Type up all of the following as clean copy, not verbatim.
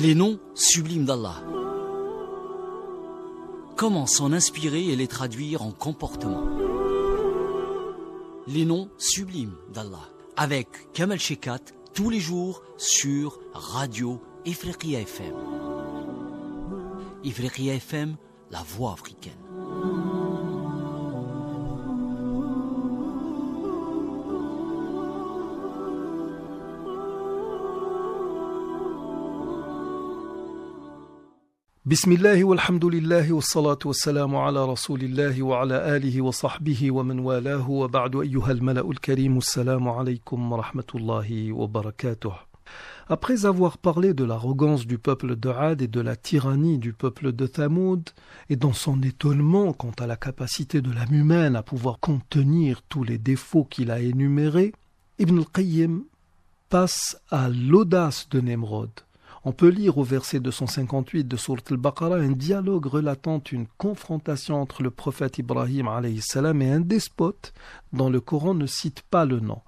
Les noms sublimes d'Allah. Comment s'en inspirer et les traduire en comportement? Les noms sublimes d'Allah. Avec Kamal Shekat, tous les jours sur Radio Ifriqiya FM. Ifriqiya FM, la voix africaine. بسم الله والحمد لله والصلاة والسلام على رسول الله وعلى آله وصحبه ومن والاه وبعد أيها الملأ الكريم السلام عليكم ورحمة الله وبركاته. Après avoir parlé de l'arrogance du peuple de Ad et de la tyrannie du peuple de Thamoud, et dans son étonnement quant à la capacité de l'âme humaine à pouvoir contenir tous les défauts qu'il a énumérés, Ibn al-Qayyim passe à l'audace de Nemrod. On peut lire au verset 258 de Sourate al-Baqarah un dialogue relatant une confrontation entre le prophète Ibrahim alayhi salam et un despote dont le Coran ne cite pas le nom,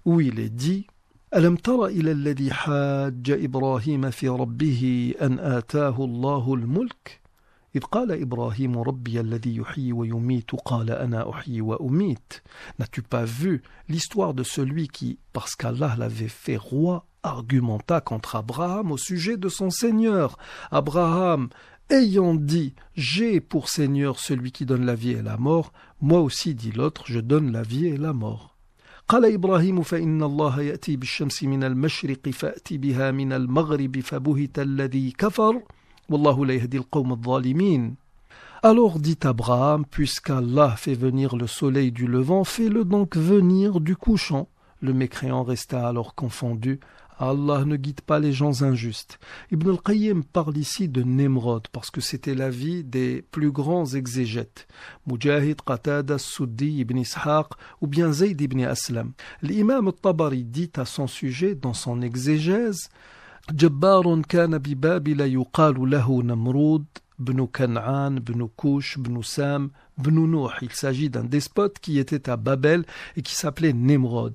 où il est dit « Alam tara ila alladhi hajja Ibrahim fi rabbihi an atahu Allahu al-mulk » إذ قال إبراهيم ربي الذي يحيي ويميت قال أنا أحيي وأميت. N'as-tu pas vu l'histoire de celui qui, parce qu'Allah l'avait fait roi, argumenta contre Abraham au sujet de son Seigneur. Abraham, ayant dit « J'ai pour Seigneur celui qui donne la vie et la mort », moi aussi, dit l'autre, je donne la vie et la mort. قال إبراهيم فإن الله يأتي بالشمس من المشرق فأتي بها من المغرب فبهت الذي كفر والله لا يهدي القوم الظالمين. Alors dit Abraham, puisqu'Allah fait venir le soleil du levant, fais-le donc venir du couchant. Le mécréant resta alors confondu. Allah ne guide pas les gens injustes. Ibn al-Qayyim parle ici de Nemrod parce que c'était l'avis des plus grands exégètes. Mujahid, Qatada, Suddi, Ibn Ishaq ou bien Zayd ibn Aslam. L'imam al-Tabari dit à son sujet dans son exégèse جبار كان ببابل يقال له نمرود بن كنعان بن كوش بن سام بن نوح. Il s'agit d'un despote qui était à Babel et qui s'appelait Nemrod.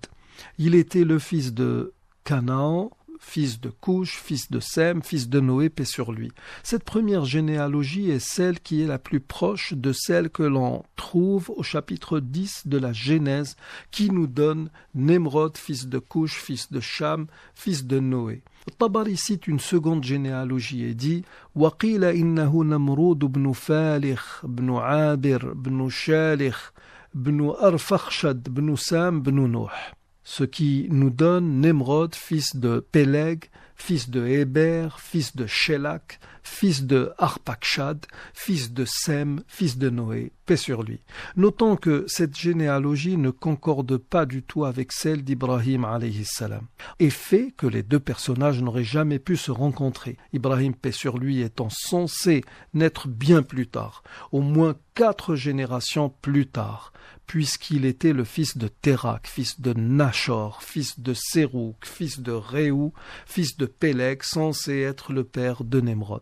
Il était le fils de Canaan, fils de Couche, fils de Sem, fils de Noé, paix sur lui. Cette première généalogie est celle qui est la plus proche de celle que l'on trouve au chapitre 10 de la Genèse, qui nous donne Nemrod, fils de Couche, fils de Cham, fils de Noé. Tabari cite une seconde généalogie et dit وَقِيلَ إِنَّهُ نَمْرُودُ بْنُ فَالِخ بْنُ عَابِرْ بْنُ شَالِخ بْنُ أَرْفَخْشَدْ بْنُ سَام بْنُ نوح. Ce qui nous donne Nemrod, fils de Péleg, fils de Héber, fils de Shélak, fils de Arpakshad, fils de Sem, fils de Noé, paix sur lui. Notons que cette généalogie ne concorde pas du tout avec celle d'Ibrahim alayhi salam, et fait que les deux personnages n'auraient jamais pu se rencontrer. Ibrahim, paix sur lui, étant censé naître bien plus tard, au moins 4 générations plus tard, puisqu'il était le fils de Térak, fils de Nachor, fils de Sérouk, fils de Réou, fils de Péleg, censé être le père de Nemrod.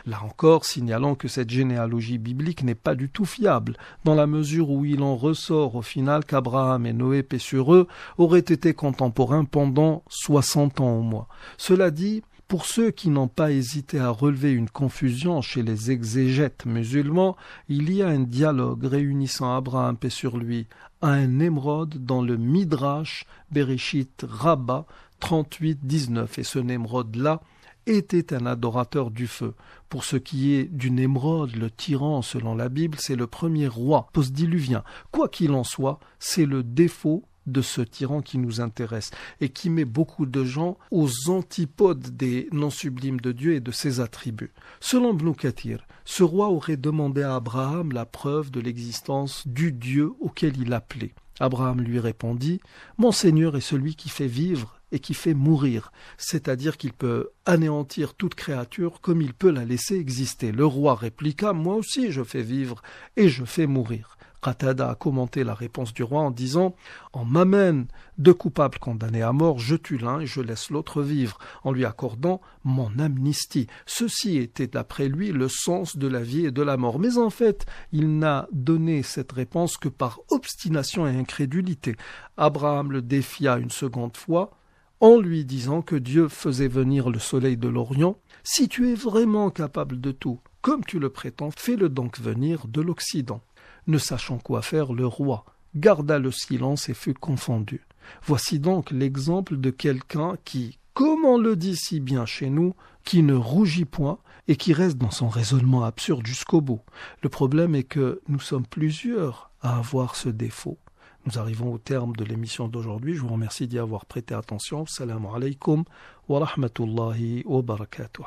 Là encore, signalons que cette généalogie biblique n'est pas du tout fiable, dans la mesure où il en ressort au final qu'Abraham et Noé, paix sur eux, auraient été contemporains pendant 60 ans au moins. Cela dit, pour ceux qui n'ont pas hésité à relever une confusion chez les exégètes musulmans, il y a un dialogue réunissant Abraham, paix sur lui, à un Nemrod dans le Midrash Bereshit Rabbah 38-19. Et ce Nemrod-là était un adorateur du feu. Pour ce qui est du Nemrod, le tyran, selon la Bible, c'est le premier roi postdiluvien. Quoi qu'il en soit, c'est le défaut de ce tyran qui nous intéresse et qui met beaucoup de gens aux antipodes des noms sublimes de Dieu et de ses attributs. Selon Ibn Kathir, ce roi aurait demandé à Abraham la preuve de l'existence du Dieu auquel il appelait. Abraham lui répondit « Mon Seigneur est celui qui fait vivre et qui fait mourir, c'est-à-dire qu'il peut anéantir toute créature comme il peut la laisser exister. » Le roi répliqua « Moi aussi je fais vivre et je fais mourir. » Qatada a commenté la réponse du roi en disant « On m'amène 2 coupables condamnés à mort, je tue l'un et je laisse l'autre vivre, en lui accordant mon amnistie. » Ceci était d'après lui le sens de la vie et de la mort. Mais en fait, il n'a donné cette réponse que par obstination et incrédulité. Abraham le défia une seconde fois en lui disant que Dieu faisait venir le soleil de l'Orient. Si tu es vraiment capable de tout, comme tu le prétends, fais-le donc venir de l'Occident. Ne sachant quoi faire, le roi garda le silence et fut confondu. Voici donc l'exemple de quelqu'un qui, comme on le dit si bien chez nous, qui ne rougit point et qui reste dans son raisonnement absurde jusqu'au bout. Le problème est que nous sommes plusieurs à avoir ce défaut. Nous arrivons au terme de l'émission d'aujourd'hui. Je vous remercie d'y avoir prêté attention. Assalamu alaikum wa rahmatullahi wa barakatuh.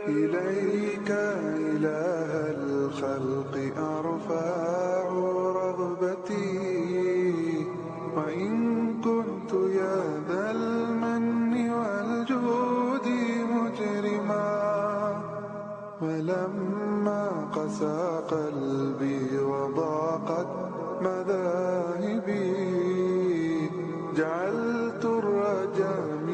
إليك إله الخلق أرفع رغبتي وإن كنت يا ذا المن والجود مجرما ولما قسى قلبي وضاقت مذاهبي جعلت الرجاء